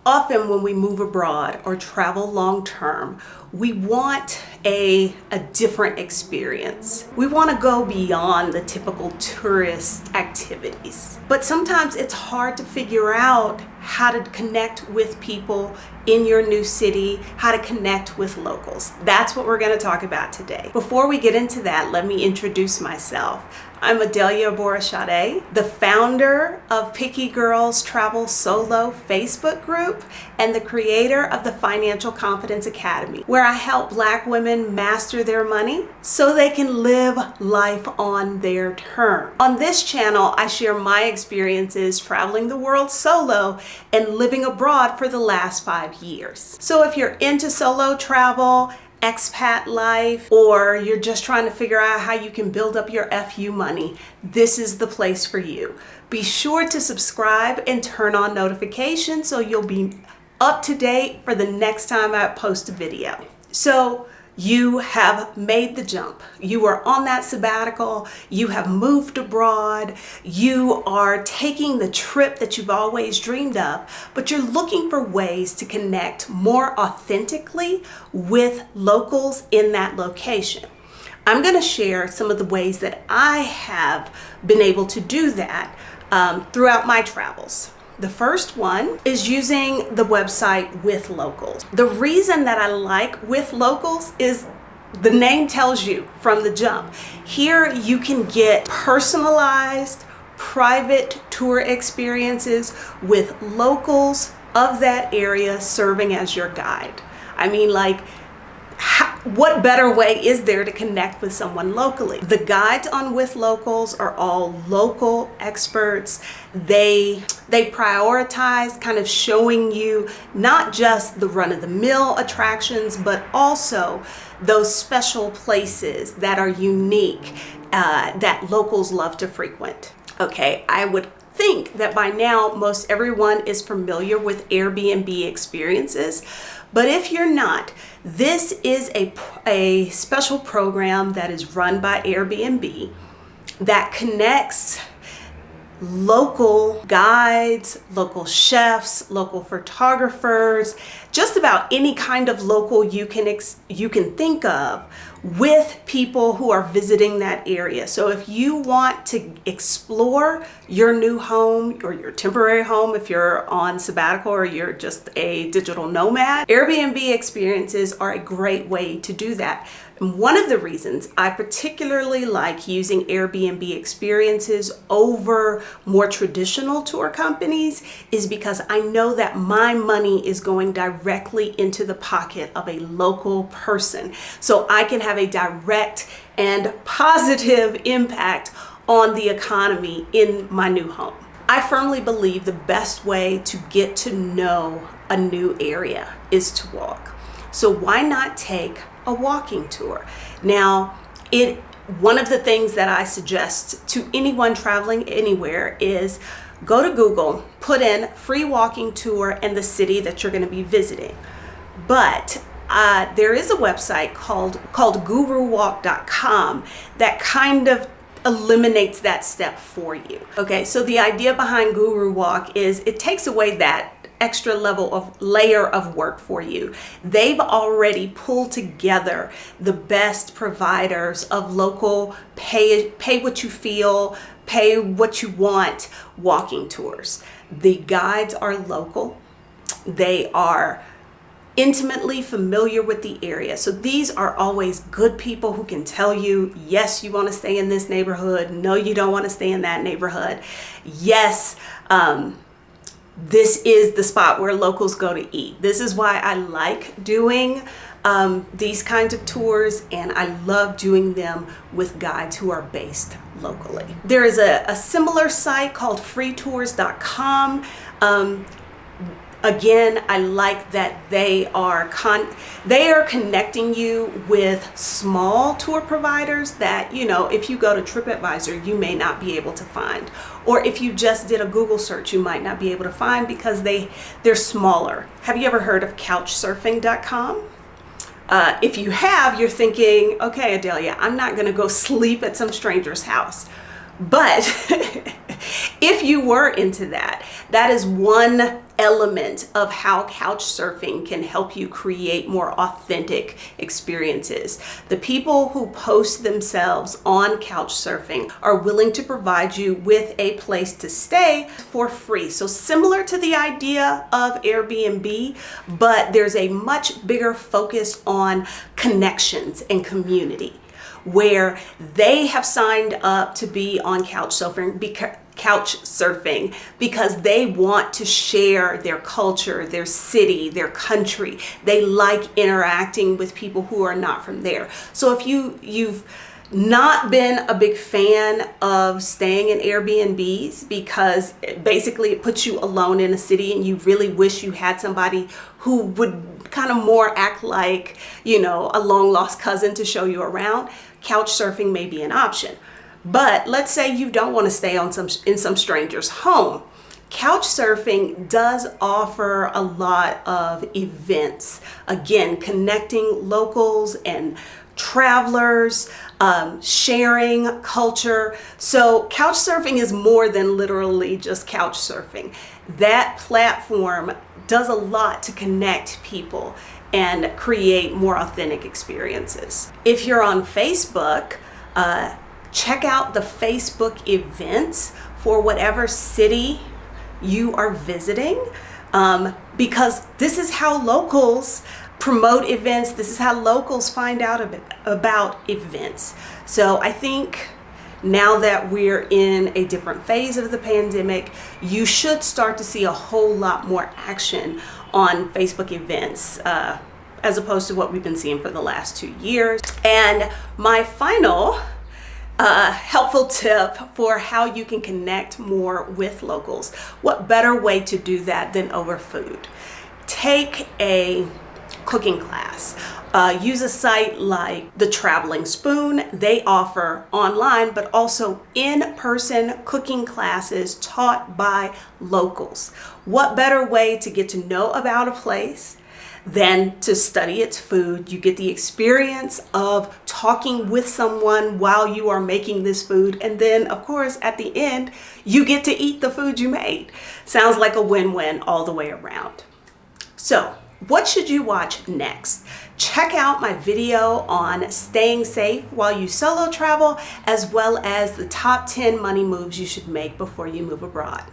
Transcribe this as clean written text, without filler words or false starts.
Often when we move abroad or travel long term, we want a different experience. We want to go beyond the typical tourist activities. But sometimes it's hard to figure out how to connect with people in your new city, how to connect with locals. That's what we're going to talk about today. Before we get into that, let me introduce myself. I'm Adelia Borachade, the founder of Picky Girls Travel Solo Facebook group and the creator of the Financial Confidence Academy, where I help Black women master their money so they can live life on their terms. On this channel, I share my experiences traveling the world solo and living abroad for the last 5 years. So if you're into solo travel, expat life, or you're just trying to figure out how you can build up your FU money, this is the place for you. Be sure to subscribe and turn on notifications so you'll be up to date for the next time I post a video. So you have made the jump. You are on that sabbatical. You have moved abroad. You are taking the trip that you've always dreamed of, but you're looking for ways to connect more authentically with locals in that location. I'm going to share some of the ways that I have been able to do that throughout my travels. The first one is using the website With Locals. The reason that I like With Locals is the name tells you from the jump. Here you can get personalized, private tour experiences with locals of that area serving as your guide. I mean, what better way is there to connect with someone locally? The guides on With Locals are all local experts. They prioritize kind of showing you not just the run-of-the-mill attractions, but also those special places that are unique, that locals love to frequent. Okay, I would think that by now most everyone is familiar with Airbnb Experiences, but if you're not, this is a special program that is run by Airbnb that connects local guides, local chefs, local photographers, just about any kind of local you can think of with people who are visiting that area. So if you want to explore your new home or your temporary home, if you're on sabbatical or you're just a digital nomad, Airbnb Experiences are a great way to do that. And one of the reasons I particularly like using Airbnb Experiences over more traditional tour companies is because I know that my money is going directly into the pocket of a local person. So I can have a direct and positive impact on the economy in my new home. I firmly believe the best way to get to know a new area is to walk. So why not take a walking tour? Now, one of the things that I suggest to anyone traveling anywhere is go to Google, put in free walking tour and the city that you're going to be visiting. But there is a website called guruwalk.com that kind of eliminates that step for you. Okay, so the idea behind Guru Walk is it takes away that extra layer of work for you. They've already pulled together the best providers of local pay what you feel, pay what you want walking tours. The guides are local. They are intimately familiar with the area. So these are always good people who can tell you, yes, you want to stay in this neighborhood. No, you don't want to stay in that neighborhood. Yes, this is the spot where locals go to eat. This is why I like doing these kinds of tours, and I love doing them with guides who are based locally. There is a similar site called freetours.com. Again, I like that they are connecting you with small tour providers that, you know, if you go to TripAdvisor, you may not be able to find. Or if you just did a Google search, you might not be able to find because they're smaller. Have you ever heard of couchsurfing.com? If you have, you're thinking, okay, Adelia, I'm not going to go sleep at some stranger's house. But If you were into that, that is one element of how couch surfing can help you create more authentic experiences. The people who post themselves on couch surfing are willing to provide you with a place to stay for free. So similar to the idea of Airbnb, but there's a much bigger focus on connections and community, where they have signed up to be on couch surfing because they want to share their culture, their city, their country. They like interacting with people who are not from there. So if you've not been a big fan of staying in Airbnbs because basically it puts you alone in a city and you really wish you had somebody who would kind of more act like, a long lost cousin to show you around, couch surfing may be an option. But let's say you don't want to stay in some stranger's home. Couch surfing does offer a lot of events. Again, connecting locals and travelers, sharing culture. So couch surfing is more than literally just couch surfing. That platform does a lot to connect people and create more authentic experiences. If you're on Facebook, check out the Facebook events for whatever city you are visiting, because this is how locals promote events. This is how locals find out about events. So I think now that we're in a different phase of the pandemic, you should start to see a whole lot more action on Facebook events, as opposed to what we've been seeing for the last 2 years. And my final helpful tip for how you can connect more with locals. What better way to do that than over food? Take a cooking class. Use a site like The Traveling Spoon. They offer online, but also in-person cooking classes taught by locals. What better way to get to know about a place than to study its food? You get the experience of talking with someone while you are making this food. And then, of course, at the end, you get to eat the food you made. Sounds like a win-win all the way around. So, what should you watch next? Check out my video on staying safe while you solo travel, as well as the top 10 money moves you should make before you move abroad.